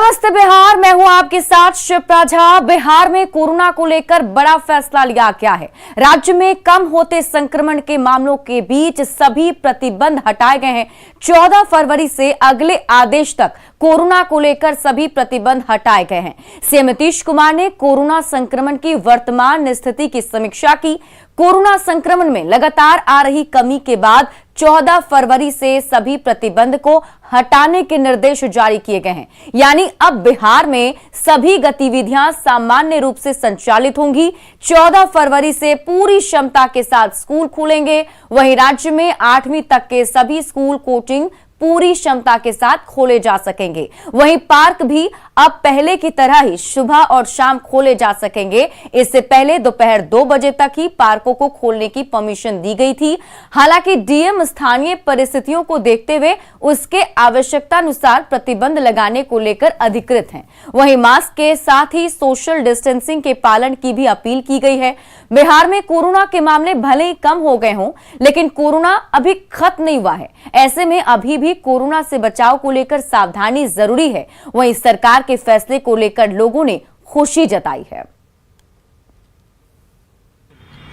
नमस्ते बिहार, मैं हूं आपके साथ शिप्रा झा। बिहार में कोरोना को लेकर बड़ा फैसला लिया गया है। राज्य में कम होते संक्रमण के मामलों के बीच सभी प्रतिबंध हटाए गए हैं। 14 फरवरी से अगले आदेश तक कोरोना को लेकर सभी प्रतिबंध हटाए गए हैं। सीएम नीतीश कुमार ने कोरोना संक्रमण की वर्तमान स्थिति की समीक्षा की। कोरोना संक्रमण में लगातार आ रही कमी के बाद 14 फरवरी से सभी प्रतिबंध को हटाने के निर्देश जारी किए गए हैं। यानी अब बिहार में सभी गतिविधियां सामान्य रूप से संचालित होंगी। 14 फरवरी से पूरी क्षमता के साथ स्कूल खुलेंगे। वहीं राज्य में 8वीं तक के सभी स्कूल, कोचिंग पूरी क्षमता के साथ खोले जा सकेंगे। वहीं पार्क भी अब पहले की तरह ही सुबह और शाम खोले जा सकेंगे। इससे पहले दोपहर 2 बजे तक ही पार्कों को खोलने की परमिशन दी गई थी। हालांकि डीएम स्थानीय परिस्थितियों को देखते हुए उसके आवश्यकता अनुसार प्रतिबंध लगाने को लेकर अधिकृत हैं। वहीं मास्क के साथ ही सोशल डिस्टेंसिंग के पालन की भी अपील की गई है। बिहार में कोरोना के मामले भले ही कम हो गए हों, लेकिन कोरोना अभी खत्म नहीं हुआ है। ऐसे में अभी भी कोरोना से बचाव को लेकर सावधानी जरूरी है। वहीं सरकार के फैसले को लेकर लोगों ने खुशी जताई है।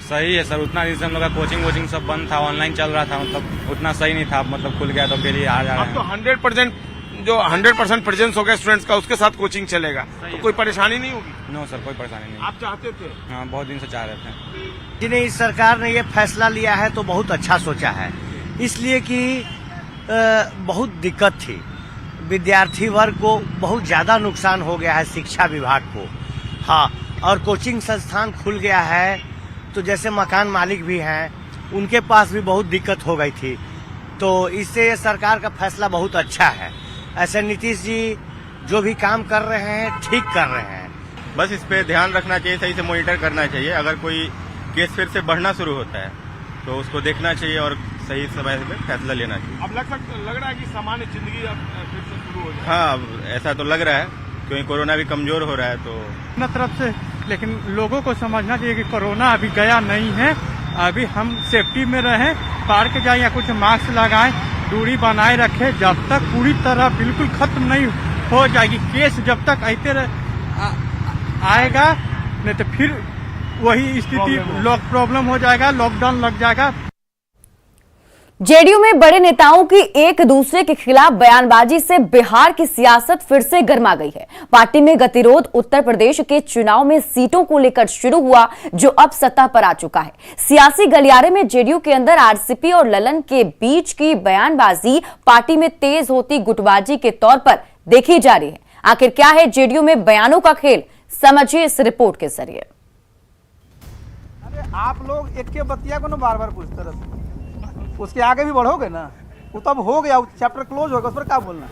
सही है सर, उतना दिन से हम लोग का कोचिंग सब बंद था, ऑनलाइन चल रहा था, मतलब उतना सही नहीं था। मतलब खुल गया तो फिर ये आ जा रहा है। अब तो 100% प्रेजेंस हो गया स्टूडेंट्स का, उसके साथ कोचिंग चलेगा तो कोई परेशानी नहीं होगी। नो सर, कोई परेशानी नहीं। आप चाहते थे? हाँ, बहुत दिन से चाह रहे थे। जी नहीं, सरकार ने ये फैसला लिया है तो बहुत अच्छा सोचा है, इसलिए कि बहुत दिक्कत थी। विद्यार्थी वर्ग को बहुत ज्यादा नुकसान हो गया है, शिक्षा विभाग को। हाँ, और कोचिंग संस्थान खुल गया है तो जैसे मकान मालिक भी हैं, उनके पास भी बहुत दिक्कत हो गई थी। तो इससे सरकार का फैसला बहुत अच्छा है। ऐसे नीतीश जी जो भी काम कर रहे हैं ठीक कर रहे हैं। बस इस पे ध्यान रखना चाहिए, सही से मॉनिटर करना चाहिए। अगर कोई केस फिर से बढ़ना शुरू होता है तो उसको देखना चाहिए और सही समय पे फैसला लेना चाहिए। अब लग रहा है कि सामान्य जिंदगी अब फिर से शुरू हो जाए। हाँ, ऐसा तो लग रहा है, क्योंकि कोरोना भी कमजोर हो रहा है तो अपना तरफ से। लेकिन लोगों को समझना चाहिए कि कोरोना अभी गया नहीं है। अभी हम सेफ्टी में रहें, पार्क जाए या कुछ मास्क लगाएं, दूरी बनाए रखें। जब तक पूरी तरह बिल्कुल खत्म नहीं हो जाएगी केस, जब तक आते आएगा, नहीं तो फिर वही स्थिति प्रॉब्लम हो जाएगा, लॉकडाउन लग जाएगा। जेडीयू में बड़े नेताओं की एक दूसरे के खिलाफ बयानबाजी से बिहार की सियासत फिर से गर्मा गई है। पार्टी में गतिरोध उत्तर प्रदेश के चुनाव में सीटों को लेकर शुरू हुआ, जो अब सत्ता पर आ चुका है। सियासी गलियारे में जेडीयू के अंदर आरसीपी और ललन के बीच की बयानबाजी पार्टी में तेज होती गुटबाजी के तौर पर देखी जा रही है। आखिर क्या है जेडीयू में बयानों का खेल, समझिए इस रिपोर्ट के जरिए। आप लोग एक के बतिया को ना बार बार पूछते रहते, उसके आगे भी बढ़ोगे ना, वो तब हो गया, चैप्टर क्लोज होगा, उस पर क्या बोलना।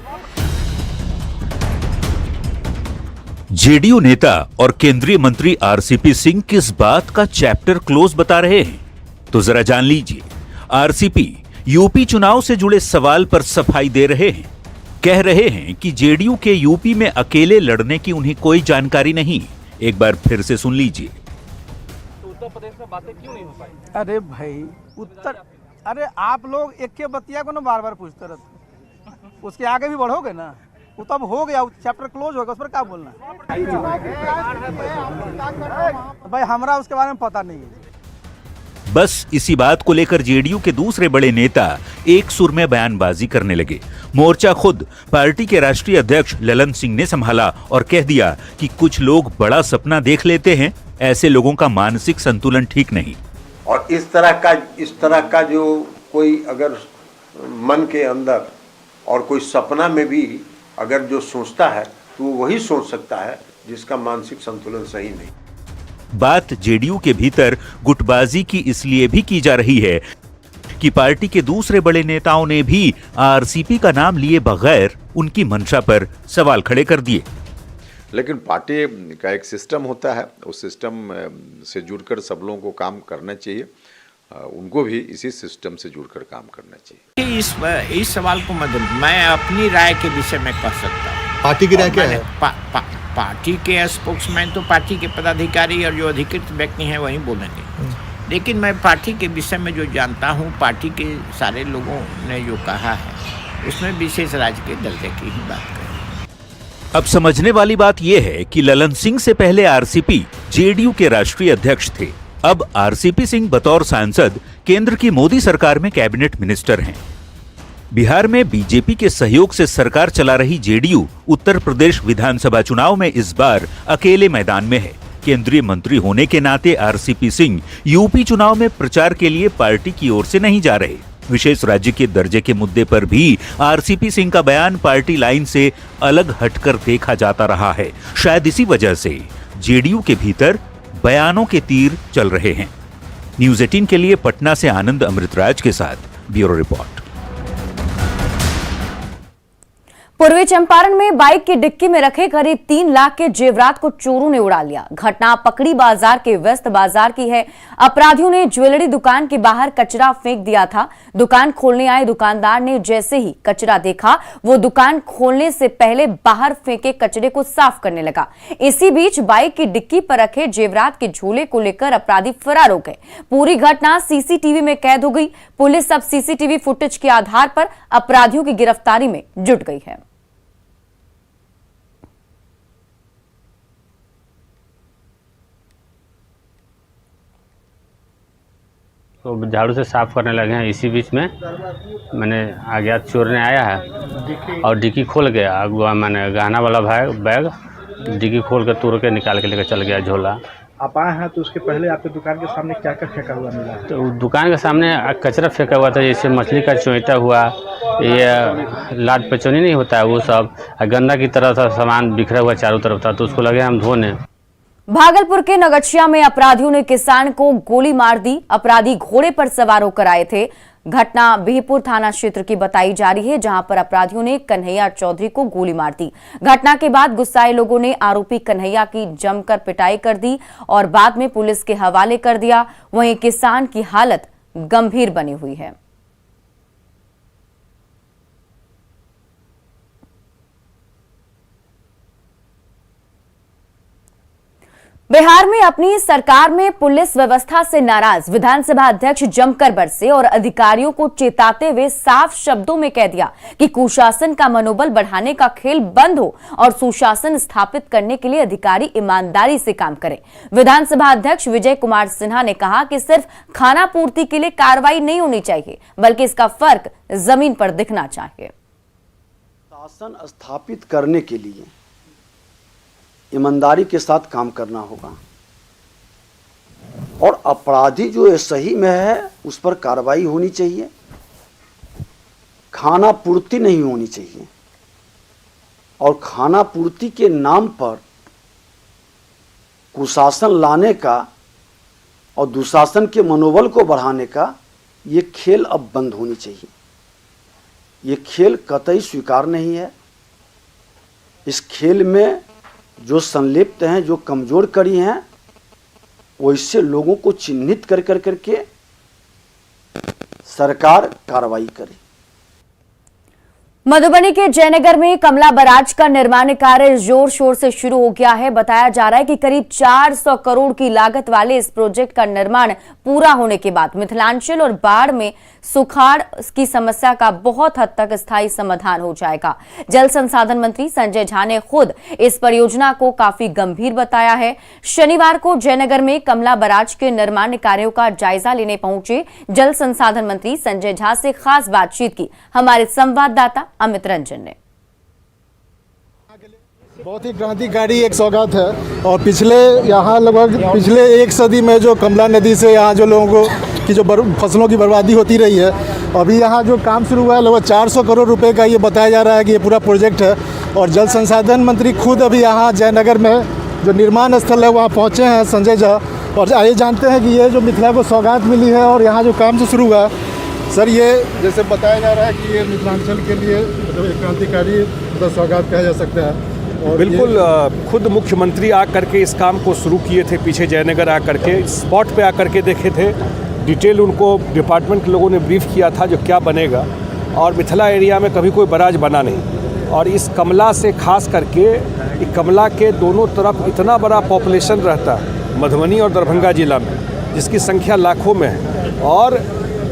जेडीयू नेता और केंद्रीय मंत्री आरसीपी सिंह किस बात का चैप्टर क्लोज बता रहे हैं, तो जरा जान लीजिए। आरसीपी यूपी चुनाव से जुड़े सवाल पर सफाई दे रहे हैं। कह रहे हैं कि जेडीयू के यूपी में अकेले लड़ने की उन्हें कोई जानकारी नहीं। एक बार फिर से सुन लीजिए। तो उत्तर प्रदेश में बातें क्यों नहीं हो पाई? अरे भाई, अरे आप लोग एक के बतिया को ना बार बार पूछते रहते, उसके आगे भी बढ़ोगे ना, वो तब हो गया, चैप्टर क्लोज होगा, उस पर क्या बोलना। भाई हमरा उसके बारे में पता नहीं है। बस इसी बात को लेकर जेडीयू के दूसरे बड़े नेता एक सुर में बयानबाजी करने लगे। मोर्चा खुद पार्टी के राष्ट्रीय अध्यक्ष ललन सिंह ने संभाला और कह दिया कि कुछ लोग बड़ा सपना देख लेते हैं, ऐसे लोगों का मानसिक संतुलन ठीक नहीं। और इस तरह का जो कोई अगर मन के अंदर और कोई सपना में भी अगर जो सोचता है तो वो वही सोच सकता है जिसका मानसिक संतुलन सही नहीं। बात जेडीयू के भीतर गुटबाजी की इसलिए भी की जा रही है कि पार्टी के दूसरे बड़े नेताओं ने भी आरसीपी का नाम लिए बगैर उनकी मंशा पर सवाल खड़े कर दिए। लेकिन पार्टी का एक सिस्टम होता है, उस सिस्टम से जुड़कर सब लोगों को काम करना चाहिए। उनको भी इसी सिस्टम से जुड़कर काम करना चाहिए। इस सवाल को मैं अपनी राय के विषय में कह सकता हूँ। पार्टी की राय क्या है? पार्टी के स्पोक्समैन तो पार्टी के पदाधिकारी और जो अधिकृत व्यक्ति हैं वही बोलेंगे। लेकिन मैं पार्टी के विषय में जो जानता हूँ, पार्टी के सारे लोगों ने जो कहा है उसमें विशेष राज्य के दर्जे की ही बात करें। अब समझने वाली बात यह है कि ललन सिंह से पहले आरसीपी जेडीयू के राष्ट्रीय अध्यक्ष थे। अब आरसीपी सिंह बतौर सांसद केंद्र की मोदी सरकार में कैबिनेट मिनिस्टर हैं। बिहार में बीजेपी के सहयोग से सरकार चला रही जेडीयू उत्तर प्रदेश विधानसभा चुनाव में इस बार अकेले मैदान में है। केंद्रीय मंत्री होने के नाते आरसीपी सिंह यूपी चुनाव में प्रचार के लिए पार्टी की ओर से नहीं जा रहे। विशेष राज्य के दर्जे के मुद्दे पर भी आरसीपी सिंह का बयान पार्टी लाइन से अलग हटकर देखा जाता रहा है। शायद इसी वजह से जेडीयू के भीतर बयानों के तीर चल रहे हैं। न्यूज़ 18 के लिए पटना से आनंद अमृतराज के साथ ब्यूरो रिपोर्ट। पूर्वी चंपारण में बाइक की डिक्की में रखे करीब 3 लाख के जेवरात को चोरों ने उड़ा लिया। घटना पकड़ी बाजार के व्यस्त बाजार की है। अपराधियों ने ज्वेलरी दुकान के बाहर कचरा फेंक दिया था। दुकान खोलने आए दुकानदार ने जैसे ही कचरा देखा, वो दुकान खोलने से पहले बाहर फेंके कचरे को साफ करने लगा। इसी बीच बाइक की डिक्की पर रखे जेवरात के झोले को लेकर अपराधी फरार हो गए। पूरी घटना सीसीटीवी में कैद हो गई। पुलिस अब सीसीटीवी फुटेज के आधार पर अपराधियों की गिरफ्तारी में जुट गई है। तो झाड़ू से साफ करने लगे हैं। इसी बीच में मैंने आ गया, चोर ने आया है और डिक्की खोल गया। मैंने गहना वाला बैग डिक्की खोल के तोड़ के निकाल के लेकर चल गया झोला। आप आए हैं तो उसके पहले आपके दुकान के सामने क्या क्या फेंका हुआ मिला? तो दुकान के सामने कचरा फेंका हुआ था, जैसे मछली का चोइटा हुआ, ये लाट पेचोनी नहीं होता है वो सब, गंदा की तरह सा सामान बिखरा हुआ चारों तरफ था, तो उसको लगे हम धोने। भागलपुर के नगच्छिया में अपराधियों ने किसान को गोली मार दी। अपराधी घोड़े पर सवार होकर आए थे। घटना बिहपुर थाना क्षेत्र की बताई जा रही है, जहां पर अपराधियों ने कन्हैया चौधरी को गोली मार दी। घटना के बाद गुस्साए लोगों ने आरोपी कन्हैया की जमकर पिटाई कर दी और बाद में पुलिस के हवाले कर दिया। वहीं किसान की हालत गंभीर बनी हुई है। बिहार में अपनी सरकार में पुलिस व्यवस्था से नाराज विधानसभा अध्यक्ष जमकर बरसे और अधिकारियों को चेताते हुए साफ शब्दों में कह दिया कि कुशासन का मनोबल बढ़ाने का खेल बंद हो और सुशासन स्थापित करने के लिए अधिकारी ईमानदारी से काम करें। विधानसभा अध्यक्ष विजय कुमार सिन्हा ने कहा कि सिर्फ खाना पूर्ति के लिए कार्रवाई नहीं होनी चाहिए, बल्कि इसका फर्क जमीन पर दिखना चाहिए। शासन स्थापित करने के लिए ईमानदारी के साथ काम करना होगा और अपराधी जो सही में है उस पर कार्रवाई होनी चाहिए। खाना पूर्ति नहीं होनी चाहिए और खाना पूर्ति के नाम पर कुशासन लाने का और दुशासन के मनोबल को बढ़ाने का ये खेल अब बंद होनी चाहिए। ये खेल कतई स्वीकार नहीं है। इस खेल में जो संलिप्त हैं, जो कमजोर कड़ी हैं, वो इससे लोगों को चिन्हित कर करके सरकार कार्रवाई करे। मधुबनी के जयनगर में कमला बराज का निर्माण कार्य जोर शोर से शुरू हो गया है। बताया जा रहा है कि करीब 400 करोड़ की लागत वाले इस प्रोजेक्ट का निर्माण पूरा होने के बाद मिथिलांचल और बाढ़ में सुखाड़ की समस्या का बहुत हद तक स्थायी समाधान हो जाएगा। जल संसाधन मंत्री संजय झा ने खुद इस परियोजना को काफी गंभीर बताया है। शनिवार को जयनगर में कमला बराज के निर्माण कार्यों का जायजा लेने पहुंचे जल संसाधन मंत्री संजय झा से खास बातचीत की हमारे संवाददाता अमित रंजन ने। बहुत ही क्रांतिकारी एक सौगात है और यहाँ लगभग पिछले 1 सदी में जो कमला नदी से यहाँ जो लोगों की जो फसलों की बर्बादी होती रही है, अभी यहाँ जो काम शुरू हुआ है लगभग 400 करोड़ रुपए का ये बताया जा रहा है कि ये पूरा प्रोजेक्ट है। और जल संसाधन मंत्री खुद अभी यहाँ जयनगर में जो निर्माण स्थल है वहाँ पहुँचे हैं संजय झा, और आइए जानते हैं कि ये जो मिथिला को सौगात मिली है और यहाँ जो काम से शुरू हुआ है। सर, ये जैसे बताया जा रहा है कि ये मिथिलांचल के लिए मतलब एक क्रांतिकारी सौगात कहा जा सकता है। और बिल्कुल खुद मुख्यमंत्री आ करके इस काम को शुरू किए थे, पीछे जयनगर आ करके स्पॉट पे आ करके देखे थे, डिटेल उनको डिपार्टमेंट के लोगों ने ब्रीफ किया था जो क्या बनेगा। और मिथिला एरिया में कभी कोई बराज बना नहीं और इस कमला से खास करके कमला के दोनों तरफ इतना बड़ा पॉपुलेशन रहता है मधुबनी और दरभंगा जिला में, जिसकी संख्या लाखों में है। और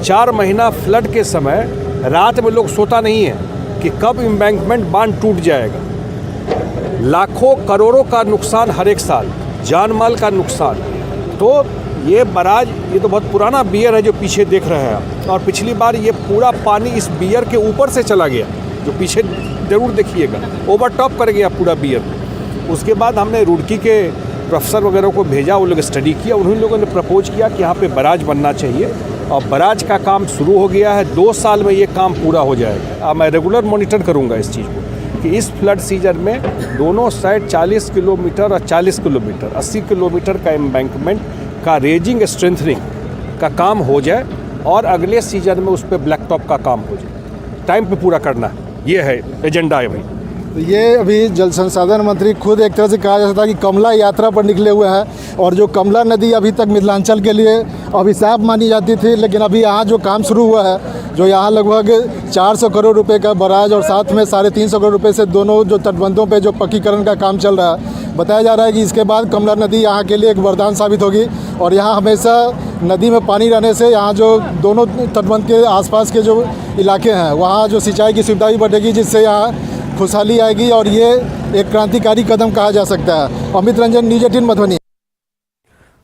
4 महीना फ्लड के समय रात में लोग सोता नहीं है कि कब एम्बैंकमेंट बांध टूट जाएगा। लाखों करोड़ों का नुकसान हर एक साल, जान माल का नुकसान। तो ये बराज, ये तो बहुत पुराना बियर है जो पीछे देख रहे हैं आप, और पिछली बार ये पूरा पानी इस बियर के ऊपर से चला गया, जो पीछे जरूर देखिएगा, ओवर टॉप कर गया पूरा बियर। उसके बाद हमने रुड़की के प्रोफेसर वगैरह को भेजा, वो लोग स्टडी किया, उन्हीं लोगों ने प्रपोज किया कि यहाँ पे बराज बनना चाहिए, और बराज का काम शुरू हो गया है। 2 साल में ये काम पूरा हो जाएगा। अब मैं रेगुलर मॉनिटर करूँगा इस चीज़ को कि इस फ्लड सीजन में दोनों साइड 40 किलोमीटर और 40 किलोमीटर 80 किलोमीटर का एम्बैंकमेंट का रेजिंग स्ट्रेंथनिंग का काम हो जाए, और अगले सीजन में उस पर ब्लैक टॉप का काम हो जाए। टाइम पे पूरा करना है, ये है एजेंडा है भाई। तो ये अभी जल संसाधन मंत्री खुद एक तरह से कहा जा सकता है कि कमला यात्रा पर निकले हुए हैं, और जो कमला नदी अभी तक मिथिलांचल के लिए अभिशाप मानी जाती थी, लेकिन अभी यहाँ जो काम शुरू हुआ है, जो यहाँ लगभग 400 करोड़ रुपए का बराज और साथ में 350 करोड़ रुपए से दोनों जो तटबंधों पे जो पक्कीकरण का काम चल रहा है, बताया जा रहा है कि इसके बाद कमला नदी यहाँ के लिए एक वरदान साबित होगी, और यहाँ हमेशा नदी में पानी रहने से यहाँ जो दोनों तटबंध के आसपास के जो इलाके हैं वहाँ जो सिंचाई की सुविधा भी बढ़ेगी, जिससे यहाँ खुशहाली आएगी, और ये एक क्रांतिकारी कदम कहा जा सकता है। अमित रंजन, न्यूज़ 18 मधुबनी।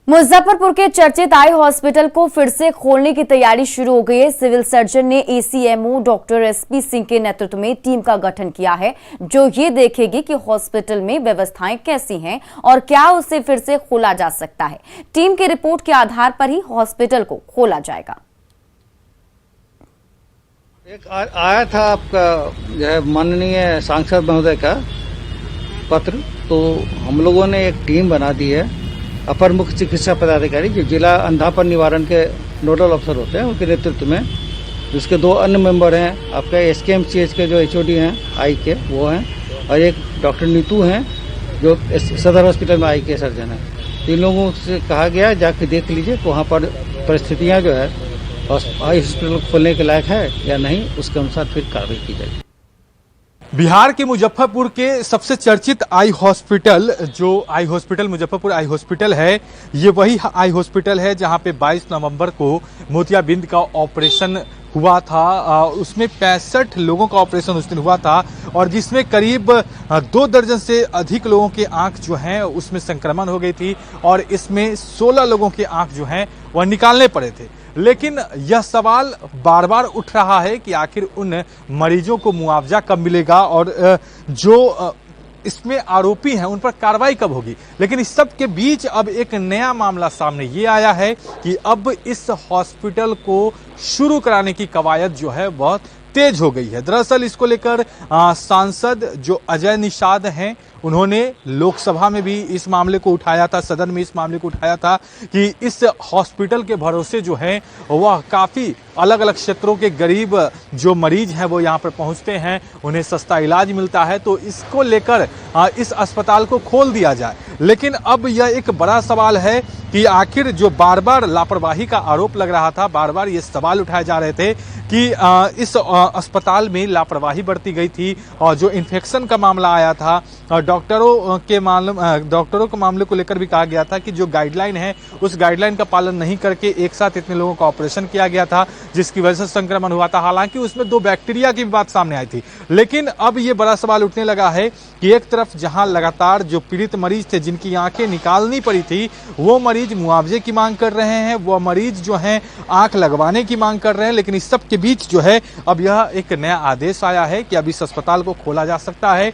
मुजफ्फरपुर के चर्चित आई हॉस्पिटल को फिर से खोलने की तैयारी शुरू हो गई है। सिविल सर्जन ने एसीएमओ डॉक्टर एसपी सिंह के नेतृत्व में टीम का गठन किया है, जो ये देखेगी कि हॉस्पिटल में व्यवस्थाएं कैसी हैं और क्या उसे फिर से खोला जा सकता है। टीम की रिपोर्ट के आधार पर ही हॉस्पिटल को खोला जाएगा। एक आया था आपका जो है माननीय सांसद महोदय का पत्र, तो हम लोगों ने एक टीम बना दी है। अपर मुख्य चिकित्सा पदाधिकारी जो जिला अंधापन निवारण के नोडल अफसर होते हैं उनके नेतृत्व में, जिसके 2 अन्य मेंबर हैं आपका एसकेएमसीएच के जो एचओडी हैं आई के वो हैं, और एक डॉक्टर नीतू हैं जो सदर हॉस्पिटल में आई के सर्जन हैं। 3 लोगों से कहा गया जाके देख लीजिए कि वहाँ पर परिस्थितियाँ जो है आई हॉस्पिटल खोलने के लायक है या नहीं, उसके अनुसार फिर कार्रवाई की जाएगी। बिहार के मुजफ्फरपुर के सबसे चर्चित आई हॉस्पिटल, जो eye hospital Muzaffarpur eye hospital है, ये वही आई हॉस्पिटल है जहां पे 22 नवंबर को मोतियाबिंद का ऑपरेशन हुआ था। उसमें 65 लोगों का ऑपरेशन उस दिन हुआ था, और जिसमें करीब 2 दर्जन से अधिक लोगों के आंख जो हैं उसमें संक्रमण हो गई थी, और इसमें 16 लोगों के आंख जो हैं वह निकालने पड़े थे। लेकिन यह सवाल बार बार उठ रहा है कि आखिर उन मरीजों को मुआवजा कब मिलेगा, और जो इसमें आरोपी हैं उन पर कार्रवाई कब होगी। लेकिन इस सब के बीच अब एक नया मामला सामने ये आया है कि अब इस हॉस्पिटल को शुरू कराने की कवायद जो है बहुत तेज हो गई है। दरअसल इसको लेकर सांसद जो अजय निषाद हैं, उन्होंने लोकसभा में भी इस मामले को उठाया था, सदन में इस मामले को उठाया था कि इस हॉस्पिटल के भरोसे जो है वह काफ़ी अलग अलग क्षेत्रों के गरीब जो मरीज हैं वो यहाँ पर पहुँचते हैं, उन्हें सस्ता इलाज मिलता है, तो इसको लेकर इस अस्पताल को खोल दिया जाए। लेकिन अब यह एक बड़ा सवाल है कि आखिर जो बार बार लापरवाही का आरोप लग रहा था, बार बार ये सवाल उठाए जा रहे थे कि इस अस्पताल में लापरवाही बरती गई थी, और जो इन्फेक्शन का मामला आया था, डॉक्टरों के मामले को लेकर भी कहा गया था कि जो गाइडलाइन है उस गाइडलाइन का पालन नहीं करके एक साथ इतने लोगों का ऑपरेशन किया गया था, जिसकी वजह से संक्रमण हुआ था। हालांकि उसमें 2 बैक्टीरिया की बात सामने आई थी, लेकिन अब ये बड़ा सवाल उठने लगा है कि एक तरफ जहां लगातार जो पीड़ित मरीज थे जिनकी आंखें निकालनी पड़ी थी, वो मरीज मुआवजे की मांग कर रहे हैं, वो मरीज जो हैं आंख लगवाने की मांग कर रहे हैं। लेकिन इस सब के बीच जो है अब यह एक नया आदेश आया है कि अब इस अस्पताल को खोला जा सकता है।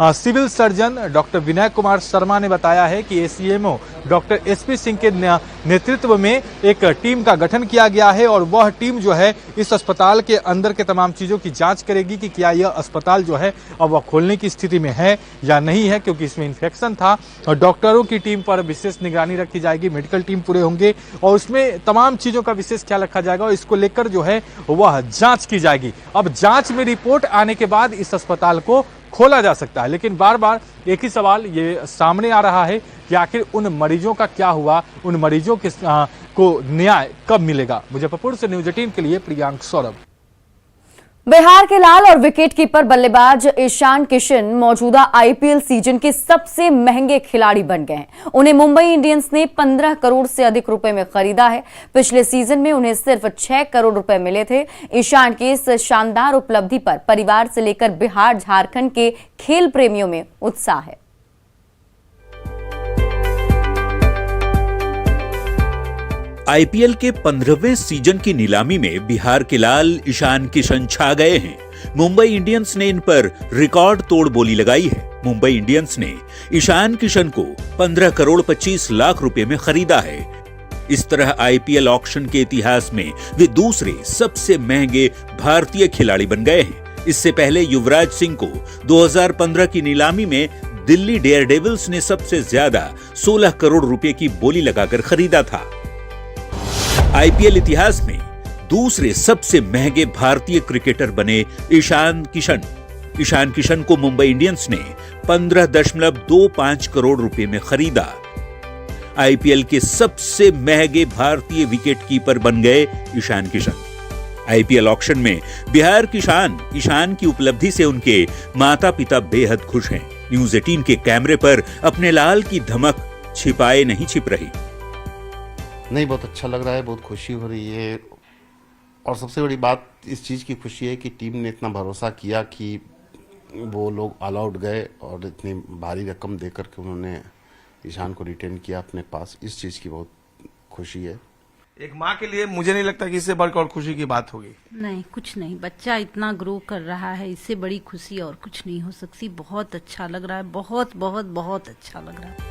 Civil surgeon doctor Vinay Kumar Sharma ने बताया है कि एसीएमओ डॉक्टर एसपी सिंह के नेतृत्व में एक टीम का गठन किया गया है, और वह टीम जो है इस अस्पताल के अंदर के तमाम चीजों की जांच करेगी कि क्या यह अस्पताल जो है अब वह खोलने की स्थिति में है या नहीं है, क्योंकि इसमें इन्फेक्शन था। और डॉक्टरों की टीम पर विशेष निगरानी रखी जाएगी, मेडिकल टीम पूरे होंगे, और उसमें तमाम चीजों का विशेष ख्याल रखा जाएगा, और इसको लेकर जो है वह जांच की जाएगी। अब जांच में रिपोर्ट आने के बाद इस अस्पताल को खोला जा सकता है। लेकिन बार बार एक ही सवाल ये सामने आ रहा है कि आखिर उन मरीजों का क्या हुआ, उन मरीजों को न्याय कब मिलेगा। मुजफ्फरपुर से न्यूज़ 18 के लिए प्रियांक सौरभ। बिहार के लाल और विकेटकीपर बल्लेबाज ईशान किशन मौजूदा आईपीएल सीजन के सबसे महंगे खिलाड़ी बन गए हैं। उन्हें मुंबई इंडियंस ने 15 करोड़ से अधिक रुपए में खरीदा है। पिछले सीजन में उन्हें सिर्फ 6 करोड़ रुपए मिले थे। ईशान की इस शानदार उपलब्धि पर परिवार से लेकर बिहार झारखंड के खेल प्रेमियों में उत्साह है। आईपीएल के 15वें सीजन की नीलामी में बिहार के लाल ईशान किशन छा गए हैं। मुंबई इंडियंस ने इन पर रिकॉर्ड तोड़ बोली लगाई है। मुंबई इंडियंस ने ईशान किशन को 15 करोड़ 25 लाख रुपए में खरीदा है। इस तरह आईपीएल ऑक्शन के इतिहास में वे दूसरे सबसे महंगे भारतीय खिलाड़ी बन गए हैं। इससे पहले युवराज सिंह को 2015 की नीलामी में दिल्ली डेयरडेविल्स ने सबसे ज्यादा 16 करोड़ रुपए की बोली लगाकर खरीदा था। आईपीएल इतिहास में दूसरे सबसे महंगे भारतीय क्रिकेटर बने ईशान किशन। ईशान किशन को मुंबई इंडियंस ने 15.25 करोड़ रुपए में खरीदा। आईपीएल के सबसे महंगे भारतीय विकेटकीपर बन गए ईशान किशन। आईपीएल ऑक्शन में बिहार की ईशान की उपलब्धि से उनके माता पिता बेहद खुश हैं। न्यूज 18 के कैमरे पर अपने लाल की धमक छिपाए नहीं छिप रही। नहीं, बहुत अच्छा लग रहा है, बहुत खुशी हो रही है। और सबसे बड़ी बात इस चीज़ की खुशी है कि टीम ने इतना भरोसा किया कि वो लोग ऑल आउट गए और इतनी भारी रकम देकर के उन्होंने ईशान को रिटेन किया अपने पास। इस चीज़ की बहुत खुशी है। एक माँ के लिए मुझे नहीं लगता कि इससे बढ़कर और खुशी की बात होगी। नहीं, कुछ नहीं। बच्चा इतना ग्रो कर रहा है, इससे बड़ी खुशी और कुछ नहीं हो सकती। बहुत अच्छा लग रहा है, बहुत बहुत बहुत अच्छा लग रहा है।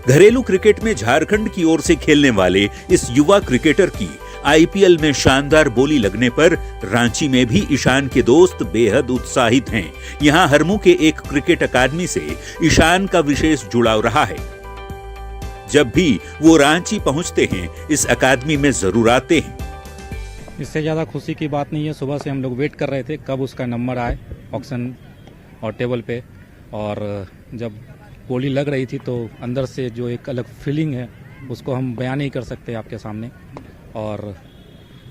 घरेलू क्रिकेट में झारखंड की ओर से खेलने वाले इस युवा क्रिकेटर की आईपीएल में शानदार बोली लगने पर रांची में भी ईशान के दोस्त बेहद उत्साहित हैं। यहां हरमू के एक क्रिकेट अकादमी से ईशान का विशेष जुड़ाव रहा है। जब भी वो रांची पहुंचते हैं, इस अकादमी में जरूर आते हैं। इससे ज्यादा खुशी की बात नहीं है। सुबह से हम लोग वेट कर रहे थे कब उसका नंबर आए ऑक्शन और टेबल पे, और जब बोली लग रही थी तो अंदर से जो एक अलग फीलिंग है उसको हम बयान नहीं कर सकते आपके सामने। और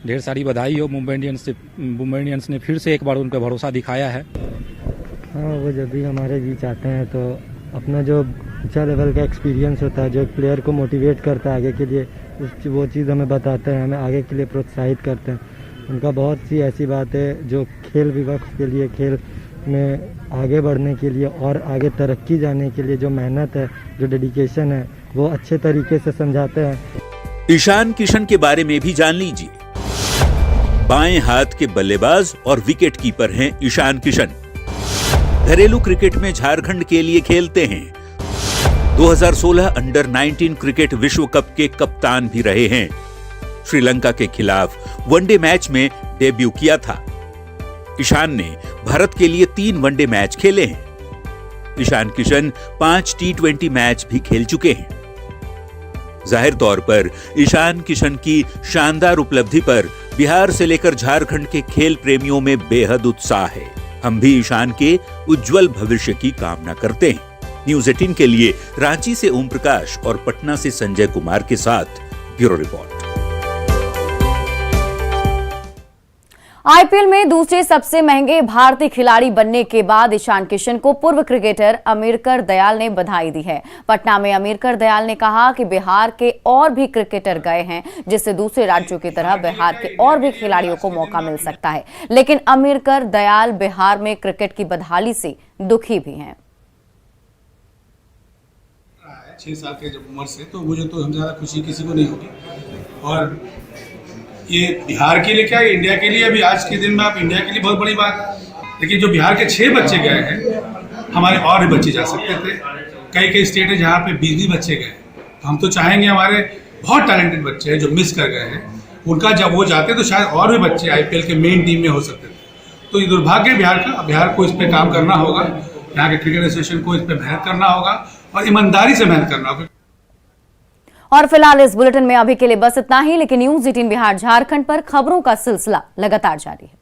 ढेर सारी बधाई हो मुंबई इंडियंस ने फिर से एक बार उन पर भरोसा दिखाया है। हाँ, वो जब भी हमारे बीच आते हैं तो अपना जो ऊंचा लेवल का एक्सपीरियंस होता है, जो एक प्लेयर को मोटिवेट करता है आगे के लिए, वो चीज़ हमें बताते हैं, हमें आगे के लिए प्रोत्साहित करते हैं। उनका बहुत सी ऐसी बात है जो खेल विभाग के लिए, खेल में आगे बढ़ने के लिए और आगे तरक्की जाने के लिए जो मेहनत है, जो डेडिकेशन है, वो अच्छे तरीके से समझाते हैं। ईशान किशन के बारे में भी जान लीजिए। बाएं हाथ के बल्लेबाज और विकेट कीपर हैं ईशान किशन। घरेलू क्रिकेट में झारखंड के लिए खेलते हैं। 2016 अंडर 19 क्रिकेट विश्व कप के कप्तान भी रहे हैं। श्रीलंका के खिलाफ वनडे मैच में डेब्यू किया था। ईशान ने भारत के लिए 3 वनडे मैच खेले हैं। ईशान किशन 5 T20 मैच भी खेल चुके हैं। जाहिर तौर पर ईशान किशन की शानदार उपलब्धि पर बिहार से लेकर झारखंड के खेल प्रेमियों में बेहद उत्साह है। हम भी ईशान के उज्जवल भविष्य की कामना करते हैं। न्यूज 18 के लिए रांची से ओम प्रकाश और पटना से संजय कुमार के साथ ब्यूरो रिपोर्ट। आईपीएल में दूसरे सबसे महंगे भारतीय खिलाड़ी बनने के बाद ईशान किशन को पूर्व क्रिकेटर अमीरकर दयाल ने बधाई दी है। पटना में अमीरकर दयाल ने कहा कि बिहार के और भी क्रिकेटर गए हैं, जिससे दूसरे राज्यों की तरह बिहार के और भी खिलाड़ियों को मौका मिल सकता है। लेकिन अमीरकर दयाल बिहार में क्रिकेट की बदहाली से दुखी भी हैं। 6 साल के जब उम्र से, तो मुझे तो ज्यादा खुशी किसी को नहीं होगी। और ये बिहार के लिए क्या, इंडिया के लिए भी आज के दिन में आप इंडिया के लिए बहुत बड़ी बात। लेकिन जो बिहार के 6 बच्चे गए हैं, हमारे और भी बच्चे जा सकते थे। कई स्टेट है जहाँ पे 20 बच्चे गए। तो हम तो चाहेंगे, हमारे बहुत टैलेंटेड बच्चे हैं जो मिस कर गए हैं, उनका जब वो जाते तो शायद और भी बच्चे आईपीएल के मेन टीम में हो सकते थे। तो ये दुर्भाग्य बिहार का। बिहार को इस पर काम करना होगा, यहाँ के क्रिकेट एसोसिएशन को इस पर मेहनत करना होगा और ईमानदारी से मेहनत करना होगा। और फिलहाल इस बुलेटिन में अभी के लिए बस इतना ही, लेकिन न्यूज 18 बिहार झारखंड पर खबरों का सिलसिला लगातार जारी है।